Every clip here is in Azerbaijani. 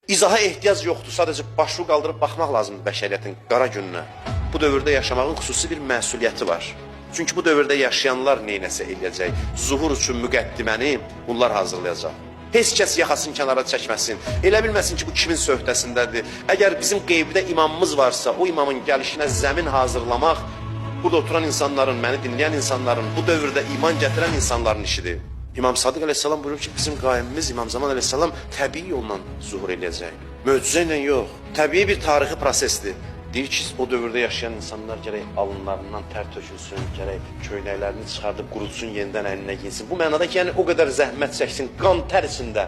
İzaha ehtiyac yoxdur, sadəcə başını qaldırıb baxmaq lazımdır bəşəriyyətin qara gününə. Bu dövrdə yaşamağın xüsusi bir məsuliyyəti var. Çünki bu dövrdə yaşayanlar neynəsə eləyəcək, zuhur üçün müqəddiməni bunlar hazırlayacaq. Heç kəs yaxasını kənara çəkməsin, elə bilməsin ki, bu kimin söhdəsindədir. Əgər bizim qeybdə imamımız varsa, o imamın gəlişinə zəmin hazırlamaq, burada oturan insanların, məni dinləyən insanların, bu dövrdə iman gətirən insanların işidir. İmam Sadiq əleyhissalam buyurur ki, bizim qaimimiz İmam Zaman əleyhissalam təbii yolla zuhur eləyəcək. Möcüzə ilə yox, təbii bir tarixi prosesdir. Deyir ki, o dövrdə yaşayan insanlar gərək alınlarından tər tökülsün, gərək köynəklərini çıxardıb qurutsun, yenidən əlinə giysin. Bu mənada ki, yəni o qədər zəhmət çəksin, qan tər içində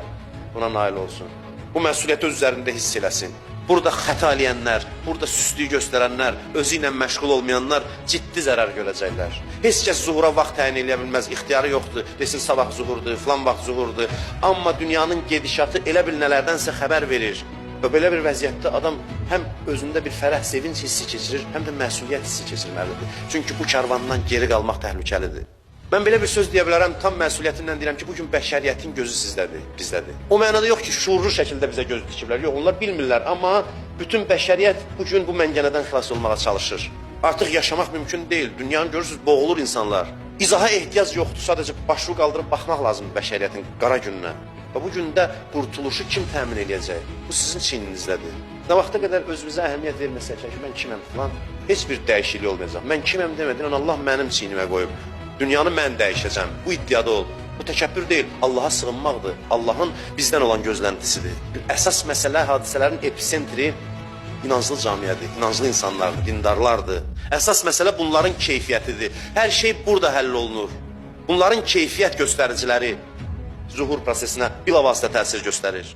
buna nail olsun. Bu məsuliyyəti öz üzərində hiss eləsin. Burada xəta eləyənlər, burada süstlüyü göstərənlər, özü ilə məşğul olmayanlar ciddi zərər görəcəklər. Heç kəs zuhura vaxt təyin eləyə bilməz, ixtiyarı yoxdur. Desin, sabah zuhurdur, filan vaxt zuhurdur. Amma dünyanın gedişatı elə bil nələrdənsə xəbər verir. Və belə bir vəziyyətdə adam həm özündə bir fərəh, sevinç hissi keçirir, həm də məsuliyyət hissi keçirməlidir. Çünki bu karvandan geri qalmaq təhlükəlidir. Mən belə bir söz deyə bilərəm, tam məsuliyyətimlə deyirəm ki, bugün bəşəriyyətin gözü sizdədir, bizdədir. O mənada yox ki, şuurlu şəkildə bizə göz dikiblər, yox, onlar bilmirlər, amma bütün bəşəriyyət bugün bu məngənədən xilas olmağa çalışır. Artıq yaşamaq mümkün deyil, dünyanı görürsünüz, boğulur insanlar. İzaha ehtiyac yoxdur, sadəcə başını qaldırıb baxmaq lazımdır bəşəriyyətin qara gününə. Və bu gündə qurtuluşu kim təmin edəcək? Bu sizin çiyninizdədir. Nə vaxta qədər özümüzə əhəmiyyət verməsək ki, mən kiməm filan, heç bir dəyişiklik olmayacaq. Mən kiməm demədin, Allah mənim çiynimə qoyub. Dünyanı mən dəyişəcəm. Bu iddiada ol. Bu təkəbbür deyil, Allaha sığınmaqdır. Allahın bizdən olan gözləntisidir. Əsas məsələ, hadisələrin epicentri inanclı camiyyədir, inanclı insanlardır, dindarlardır. Əsas məsələ bunların keyfiyyətidir. Hər şey burada həll olunur. Bunların keyfiyyət göstəriciləri zuhur prosesinə bilavasitə təsir göstərir.